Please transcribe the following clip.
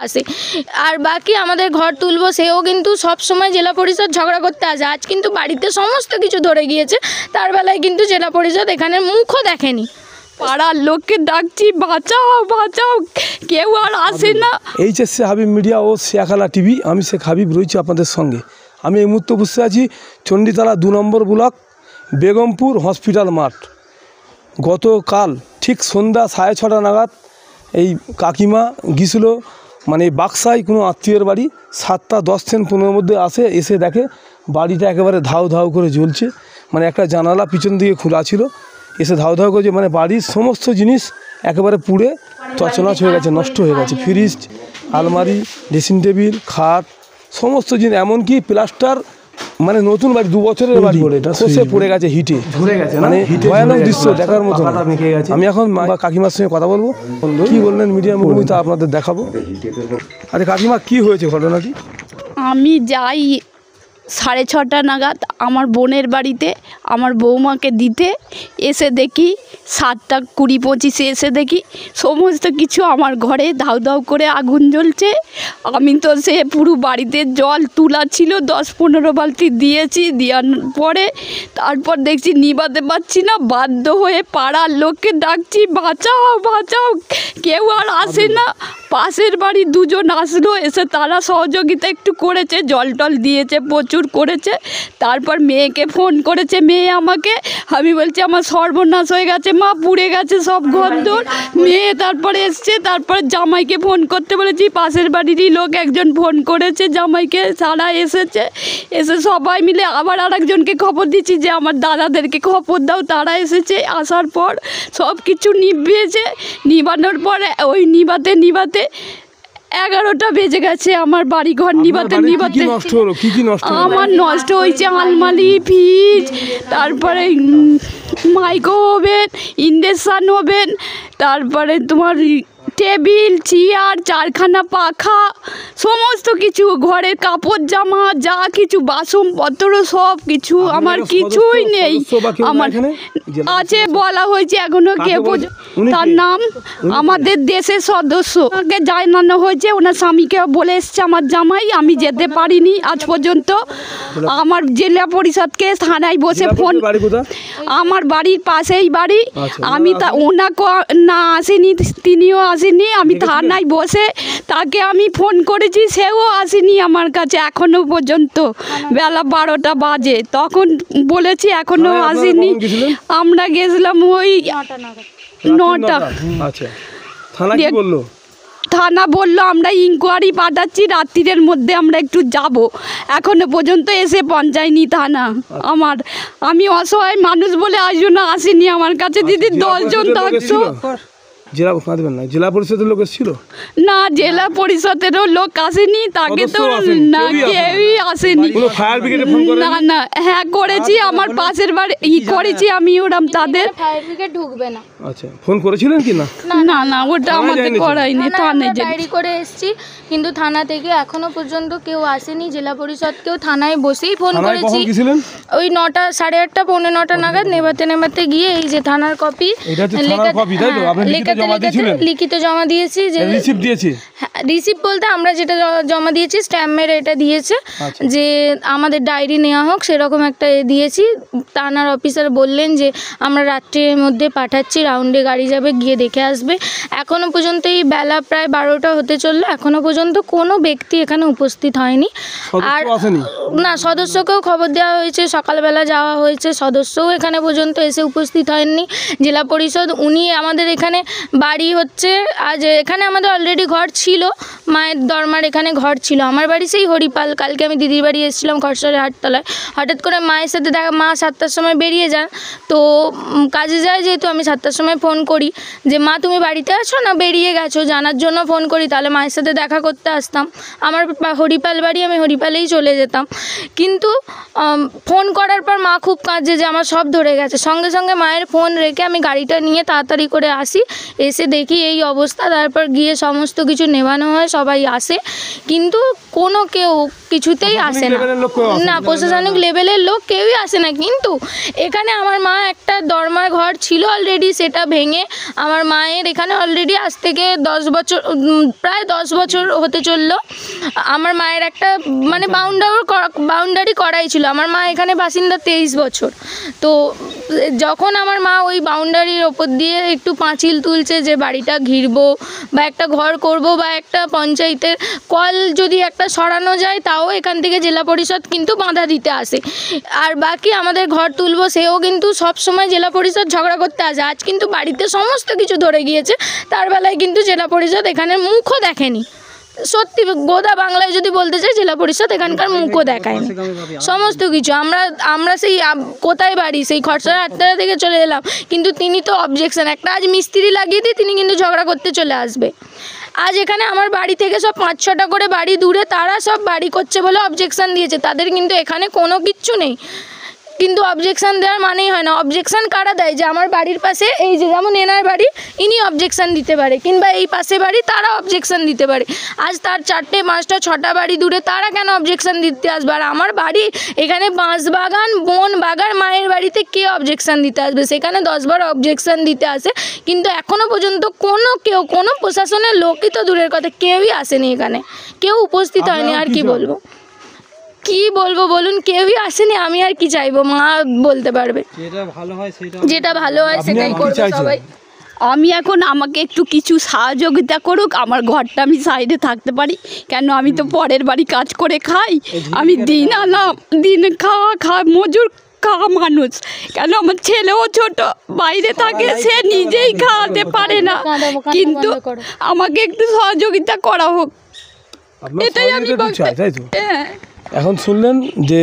আসে। আর বাকি আমাদের ঘর তুলবো সেও কিন্তু সব সময় জেলা পরিষদ ঝগড়া করতে আসে। আজ কিন্তু বাড়িতে সমস্ত কিছু ধরে গিয়েছে, তার বেলায় কিন্তু জেলা পরিষদ এখানে মুখও দেখেনি। পাড়ার লোককে ডাকছি বাঁচাও বাঁচাও, কেউ আর আসে না। এইচএসসি হাবিব মিডিয়া ও শেখালা টিভি, আমি শেখ হাবিব রয়েছি আপনাদের সঙ্গে। আমি এই মুহূর্তে বসে আছি চণ্ডীতলা 2 নম্বর ব্লক বেগমপুর হসপিটাল মাঠ। গতকাল ঠিক সন্ধ্যা 6:30 নাগাদ এই কাকিমা গিয়েছিল মানে বাক্সায় কোনো আত্মীয়ের বাড়ি। 7টা 10-15 মধ্যে এসে দেখে বাড়িটা একেবারে ধাউ ধাউ করে জ্বলছে। মানে একটা জানালা পিছন দিকে খোলা ছিল, এসে ধাউ ধাউ করেছে, মানে বাড়ির সমস্ত জিনিস একেবারে পুড়ে তছনছ হয়ে গেছে, নষ্ট হয়ে গেছে। ফ্রিজ, আলমারি, ড্রেসিং টেবিল, খাট, সমস্ত জিনিস, এমনকি প্লাস্টার, মানে নতুন বাড়ি 2 বছরের বাড়ি খসে পড়ে গেছে, হিটে ঝরে গেছে। মানে ভয়ানক দৃশ্য দেখার মতো। আমি এখন কাকিমার সঙ্গে কথা বলবো, কি বললেন মিডিয়ার মুখোমুখি তা আপনাদের দেখাবো। আরে কাকিমা, কি হয়েছে ঘটনাটি? আমি যাই 6:30 নাগাদ আমার বোনের বাড়িতে আমার বৌমাকে দিতে, এসে দেখি 7টা 20-25 এসে দেখি সমস্ত কিছু আমার ঘরে ধাউ ধাউ করে আগুন জ্বলছে। আমি তো সে পুরো বাড়িতে জল তোলা ছিল, 10-15 বালতি দিয়েছি, দেওয়ার পরে তারপর দেখছি নিভাতে পারছি না, বাধ্য হয়ে পাড়ার লোককে ডাকছি বাঁচাও বাঁচাও, কেউ আর আসে না। পাশের বাড়ি 2 জন আসলো, এসে তারা সহযোগিতা একটু করেছে, জল টল দিয়েছে, প্রচুর করেছে। তারপর মেয়েকে ফোন করেছে, মেয়ে আমাকে, আমি বলছি আমার সর্বনাশ হয়ে গেছে মা, পুড়ে গেছে সব ঘরদোর। মেয়ে তারপরে এসছে, তারপর জামাইকে ফোন করতে বলেছি, পাশের বাড়িরই লোক একজন ফোন করেছে জামাইকে, তারা এসেছে, এসে সবাই মিলে আবার আরেকজনকে খবর দিচ্ছি যে আমার দাদাদেরকে খবর দাও, তারা এসেছে। আসার পর সব কিছু নিভিয়েছে, নিভানোর পরে ওই নিভাতে 11টা বেজে গেছে। আমার বাড়ি ঘর নিভাতে আমার নষ্ট হয়েছে আলমারি, ফ্রিজ, তারপরে মাইক্রো ওভেন, ইন্ডাকশান ওভেন, তারপরে তোমার টেবিল, চেয়ার, 4খানা পাখা, সমস্ত কিছু, ঘরের কাপড় জামা, যা কিছু বাসনপত্র সব কিছু, আমার কিছুই নেই। আমার আছে বলা হয়েছে, এখনো কেউ তার নাম আমাদের দেশের সদস্য ওকে জানানো হয়েছে, ওনার স্বামীকে বলে এসছে আমার জামাই, আমি যেতে পারিনি আজ পর্যন্ত। আমার জেলা পরিষদকে থানায় বসে ফোন, আমার বাড়ির পাশেই বাড়ি, আমি তা ওনাকে না আসেনি, তিনিও আসেনি, আমি থানায় বসে তাকে আমি ফোন করেছি, সেও আসেনি আমার কাছে এখনো পর্যন্ত। বেলা 12টা বাজে, তখন বলেছি এখনো আসেনি। আমরা গেছিলাম ওই 9টা। থানা বললো আমরা ইনকোয়ারি পাঠাচ্ছি, রাত্রির মধ্যে আমরা একটু যাব, এখনো পর্যন্ত এসে পৌঁছায়নি থানা। আমি অসহায় মানুষ বলে আজও আসেনি আমার কাছে। দিদি 10 জন থাকতো। জেলা পরিষদের লোক এসেছিল না, জেলা পরিষদেরও লোক আসেনি, তাকে তো না কেউই আসেনি। না না, হ্যাঁ করেছি, আমার পাশের বাড়ি করেছি আমি, ওরাম তাদের ফায়ার ব্রিগেড ঢুকবে না। আচ্ছা, ফোন করেছিলেন কি না? না না, ওটা আমাদের করাইনি, থানায় ডায়েরি করে এসেছি, কিন্তু থানা থেকে এখনো পর্যন্ত কেউ আসেনি। জেলা পরিষদকেও থানায় বসেই ফোন করেছি, ওই 9টা 8:30 পৌনে 9টা নাগাদ নেভাতে গিয়ে এই যে থানার কপি লিখিত জমা দিয়েছি। যে রিসিপ্ট বলতে আমরা যেটা জমা দিয়েছি, স্ট্যাম্প মেরে এটা দিয়েছে যে আমাদের ডায়েরি নেওয়া হোক, সেরকম একটা দিয়েছি। থানার অফিসার বললেন যে আমরা রাত্রির মধ্যে পাঠাচ্ছি, রাউন্ডে গাড়ি যাবে, গিয়ে দেখে আসবে। এখনও পর্যন্ত এই বেলা প্রায় 12টা হতে চললো, এখনও পর্যন্ত কোনো ব্যক্তি এখানে উপস্থিত হয়নি। আর না, সদস্যকেও খবর দেওয়া হয়েছে, সকালবেলা যাওয়া হয়েছে, সদস্যও এখানে পর্যন্ত এসে উপস্থিত হয়নি। জেলা পরিষদ উনি আমাদের এখানে বাড়ি হচ্ছে, আজ এখানে আমাদের অলরেডি ঘর ছিল, মায়ের দরমার এখানে ঘর ছিল। আমার বাড়ি সেই হরিপাল। কালকে আমি দিদির বাড়ি এসেছিলাম খরসরের হাটতলায়, হঠাৎ করে মায়ের সাথে দেখা, মা 7টার সময় বেরিয়ে যান, তো কাজে যায় যেহেতু, আমি 7টার সময় ফোন করি যে মা তুমি বাড়িতে আছো না বেরিয়ে গেছো, জানার জন্য ফোন করি, তাহলে মায়ের সাথে দেখা করতে আসতাম। আমার হরিপাল বাড়ি, আমি হরিপালেই চলে যেতাম। কিন্তু ফোন করার পর মা খুব কাঁদছে যে আমার সব ধরে গেছে। সঙ্গে সঙ্গে মায়ের ফোন রেখে আমি গাড়িটা নিয়ে তাড়াতাড়ি করে আসি, এসে দেখি এই অবস্থা। তারপর গিয়ে সমস্ত কিছু নেভানো হয়, সবাই আসে, কিন্তু কোনো কেউ কিছুতেই আসে না। না, প্রশাসনিক লেভেলের লোক কেউই আসে না। কিন্তু এখানে আমার মা একটা দরমার ঘর ছিল অলরেডি, সেটা ভেঙে আমার মায়ের এখানে অলরেডি আজ থেকে 10 বছর, প্রায় 10 বছর হতে চললো। আমার মায়ের একটা মানে বাউন্ডারি করাই ছিল। আমার মা এখানে বাসিন্দা 23 বছর। তো যখন আমার মা ওই বাউন্ডারির ওপর দিয়ে একটু পাঁচিল তুলছে যে বাড়িটা ঘিরবো বা একটা ঘর করব বা একটা পঞ্চায়েতের কল যদি একটা সরানো যায়, তাও এখান থেকে জেলা পরিষদ কিন্তু বাধা দিতে আসে। আর বাকি আমাদের ঘর তুলবো, সেও কিন্তু সব সময় জেলা পরিষদ ঝগড়া করতে আসে। আজ কিন্তু বাড়িতে সমস্ত কিছু ধরে গিয়েছে, তার বেলায় কিন্তু জেলা পরিষদ এখানে মুখও দেখেনি। সত্যি গোদা বাংলায় যদি বলতে চাই, জেলা পরিষদ এখানকার মুখও দেখায়নি সমস্ত কিছু। আমরা সেই কোথায় বাড়ি, সেই খরচা 8টার থেকে চলে এলাম, কিন্তু তিনি তো অবজেকশন, একটা আজ মিস্ত্রি লাগিয়ে দিয়ে তিনি কিন্তু ঝগড়া করতে চলে আসবে। আজ এখানে আমার বাড়ি থেকে সব 5-6টা করে বাড়ি দূরে, তারা সব বাড়ি করছে বলে অবজেকশন দিয়েছে, তাদের কিন্তু এখানে কোনো কিচ্ছু নেই। কিন্তু অবজেকশন দেওয়ার মানেই হয় না। অবজেকশন কারা দেয়? যে আমার বাড়ির পাশে এই যে যেমন এনার বাড়ি, ইনি অবজেকশন দিতে পারে, কিংবা এই পাশে বাড়ি তারা অবজেকশন দিতে পারে। আজ তার 4টে 5টা 6টা বাড়ি দূরে, তারা কেন অবজেকশন দিতে আসবে? আর আমার বাড়ি এখানে বাঁশবাগান, বন বাগার, মায়ের বাড়িতে কে অবজেকশন দিতে আসবে? সেখানে 10বার অবজেকশন দিতে আসে, কিন্তু এখনও পর্যন্ত কোনো প্রশাসনের লোকই তো দূরের কথা, কেউই আসেনি এখানে, কেউ উপস্থিত হয়নি। আর কি বলবো বলুন, কেউই আসেনি। আমি আর কি চাইবো? মা বলতে পারবে। যেটা ভালো হয় সেটাই করবে সবাই। আমি এখন আমাকে একটু কিছু সহযোগিতা করুক, আমার ঘরটা আমি সাইডে থাকতে পারি। কেন আমি তো পরের বাড়ি কাজ করে খাই, আমি দিন আলাম দিন খাওয়া মজুর খাওয়া মানুষ। কেন আমার ছেলেও ছোট, বাইরে থাকে, সে নিজেই খাওয়াতে পারে না, কিন্তু আমাকে একটু সহযোগিতা করা হোক, এটাই আমি বলতে। এখন শুনলেন যে